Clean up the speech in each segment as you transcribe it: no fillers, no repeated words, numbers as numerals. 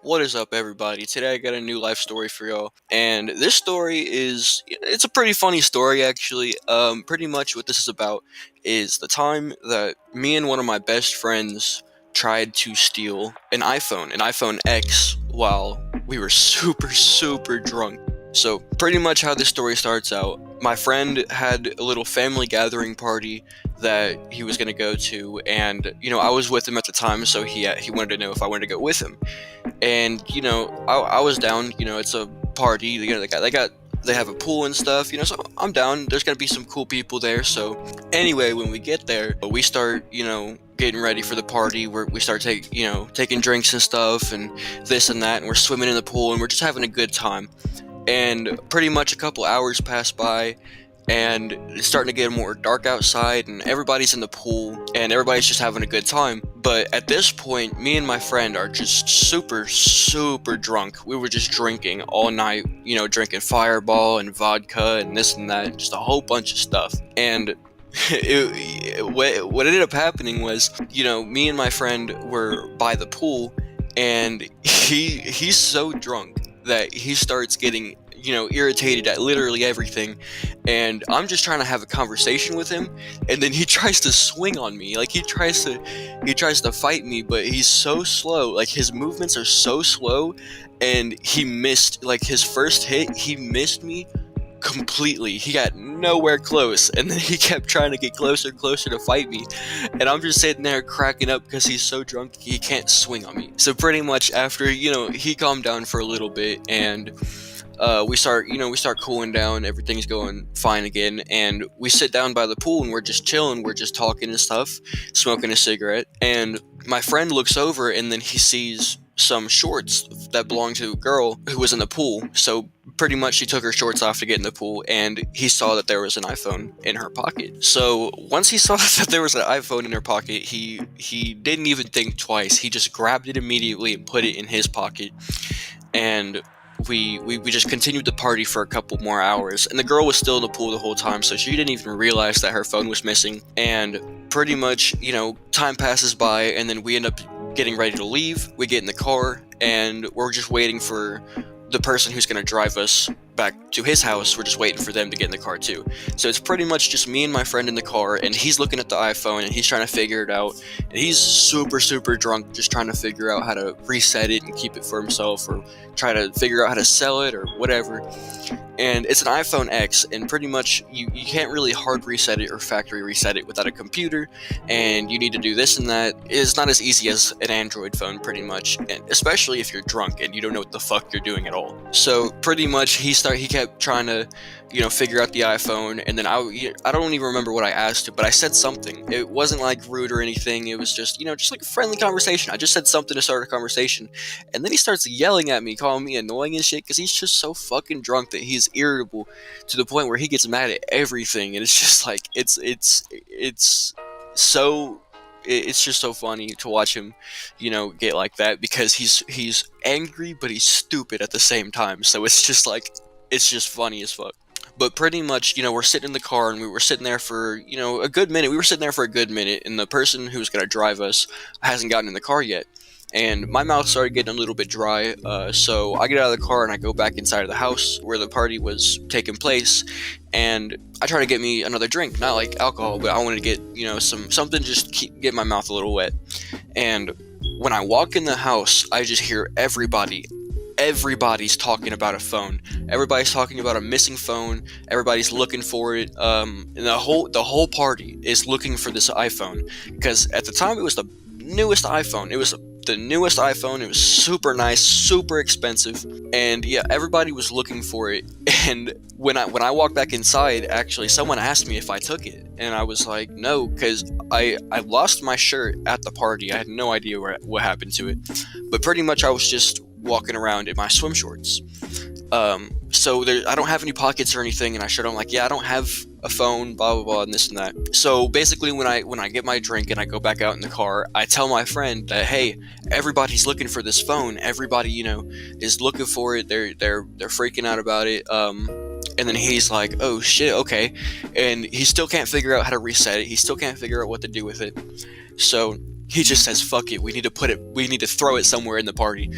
What is up, everybody? Today I got a new life story for y'all, and this story it's a pretty funny story actually. Pretty much what this is about is the time that me and one of my best friends tried to steal an iPhone X, while we were super drunk. So pretty much how this story starts out, my friend had a little family gathering party that he was gonna go to, and I was with him at the time, so he wanted to know if I wanted to go with him. And I was down. It's a party. They have a pool and stuff. So I'm down. There's gonna be some cool people there. So anyway, when we get there, we start getting ready for the party. We start taking drinks and stuff and this and that, and we're swimming in the pool and we're just having a good time. And pretty much a couple hours pass by, and it's starting to get more dark outside, and everybody's in the pool and everybody's just having a good time. But at this point, me and my friend are just super drunk. We were just drinking all night, drinking Fireball and vodka and this and that, just a whole bunch of stuff. And what ended up happening was, me and my friend were by the pool, and he's so drunk that he starts getting irritated at literally everything. And I'm just trying to have a conversation with him, and then he tries to swing on me. Like, he tries to fight me, but he's so slow. Like, his movements are so slow, and he missed, like, his first hit. He missed me completely. He got nowhere close, and then he kept trying to get closer and closer to fight me. And I'm just sitting there cracking up because he's so drunk he can't swing on me. So pretty much after he calmed down for a little bit, and we start cooling down, everything's going fine again, and we sit down by the pool and we're just chilling, we're just talking and stuff, smoking a cigarette. And my friend looks over, and then he sees some shorts that belonged to a girl who was in the pool. So pretty much she took her shorts off to get in the pool, and he saw that there was an iPhone in her pocket. So once he saw that there was an iPhone in her pocket, he didn't even think twice. He just grabbed it immediately and put it in his pocket. And we just continued the party for a couple more hours, and the girl was still in the pool the whole time, so she didn't even realize that her phone was missing. And pretty much, time passes by, and then we end up getting ready to leave. We get in the car, and we're just waiting for the person who's going to drive us back to his house. We're just waiting for them to get in the car too. So it's pretty much just me and my friend in the car, and he's looking at the iPhone and he's trying to figure it out. And he's super drunk, just trying to figure out how to reset it and keep it for himself, or try to figure out how to sell it or whatever. And it's an iPhone X, and pretty much you can't really hard reset it or factory reset it without a computer, and you need to do this and that. It's not as easy as an Android phone, pretty much, and especially if you're drunk and you don't know what the fuck you're doing at all. So pretty much he kept trying to figure out the iPhone, and then I don't even remember what I asked him, but I said something. It wasn't like rude or anything. It was just just like a friendly conversation. I just said something to start a conversation, and then he starts yelling at me, calling me annoying and shit, because he's just so fucking drunk that he's irritable to the point where he gets mad at everything. And it's just like so it's just so funny to watch him get like that, because he's angry but he's stupid at the same time. So it's just like, it's just funny as fuck. But pretty much, we're sitting in the car, and we were sitting there for, a good minute. We were sitting there for a good minute, and the person who's going to drive us hasn't gotten in the car yet. And my mouth started getting a little bit dry, so I get out of the car and I go back inside of the house where the party was taking place, and I try to get me another drink, not like alcohol, but I wanted to get, something just get my mouth a little wet. And when I walk in the house, I just hear everybody's talking about a phone. Everybody's talking about a missing phone. Everybody's looking for it. And the whole party is looking for this iPhone, because at the time it was the newest iPhone. It was the newest iPhone. It was super nice, super expensive, and yeah, everybody was looking for it. And when I walked back inside, actually, someone asked me if I took it, and I was like, no, because I lost my shirt at the party. I had no idea what happened to it, but pretty much I was just walking around in my swim shorts. So I don't have any pockets or anything, and I showed them like, yeah, I don't have a phone, blah blah blah, and this and that. So basically, when I get my drink and I go back out in the car, I tell my friend that, hey, everybody's looking for this phone. Everybody, is looking for it. They're freaking out about it. And then he's like, oh shit, okay. And he still can't figure out how to reset it. He still can't figure out what to do with it. So he just says, "Fuck it, we need to throw it somewhere in the party."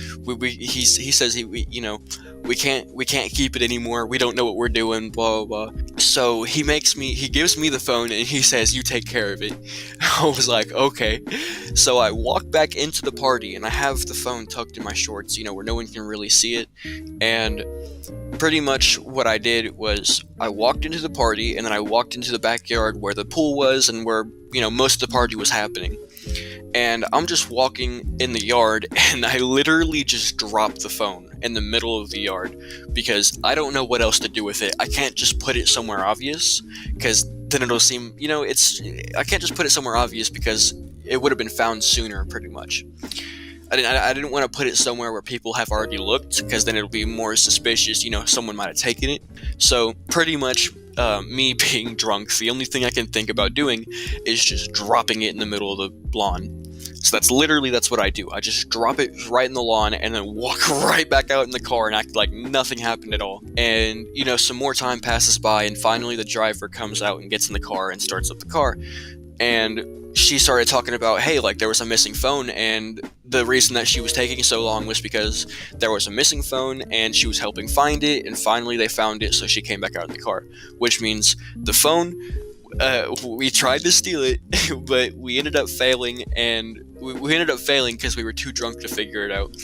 He says we can't keep it anymore. We don't know what we're doing. Blah blah blah. So he gives me the phone and he says, "You take care of it." I was like, okay. So I walk back into the party and I have the phone tucked in my shorts, where no one can really see it. And pretty much what I did was I walked into the party and then I walked into the backyard where the pool was and where most of the party was happening. And I'm just walking in the yard and I literally just dropped the phone in the middle of the yard because I don't know what else to do with it. I can't just put it somewhere obvious because then it'll seem, I can't just put it somewhere obvious because it would have been found sooner, pretty much. I didn't want to put it somewhere where people have already looked because then it'll be more suspicious, someone might have taken it. So pretty much me being drunk, the only thing I can think about doing is just dropping it in the middle of the lawn. So that's what I do. I just drop it right in the lawn and then walk right back out in the car and act like nothing happened at all. And, some more time passes by and finally the driver comes out and gets in the car and starts up the car. And she started talking about, hey, there was a missing phone, and the reason that she was taking so long was because there was a missing phone and she was helping find it, and finally they found it, so she came back out in the car. Which means the phone, we tried to steal it, but we ended up failing, and we ended up failing because we were too drunk to figure it out,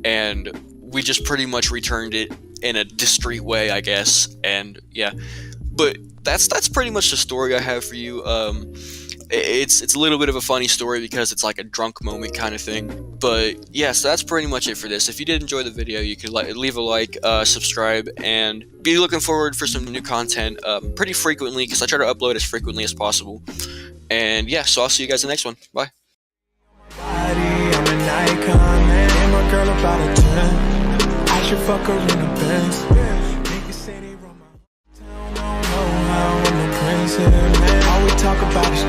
and we just pretty much returned it in a discreet way, I guess, and yeah. But that's pretty much the story I have for you. It's a little bit of a funny story because it's like a drunk moment kind of thing. But yeah, so that's pretty much it for this. If you did enjoy the video, you could leave a like, subscribe, and be looking forward for some new content pretty frequently because I try to upload as frequently as possible. And yeah, so I'll see you guys in the next one. Bye. I'm an icon, man. And my girl about a 10. I should fuck her in the Benz. Niggas say they run my town, don't know how I'm the prince, man. All we talk about is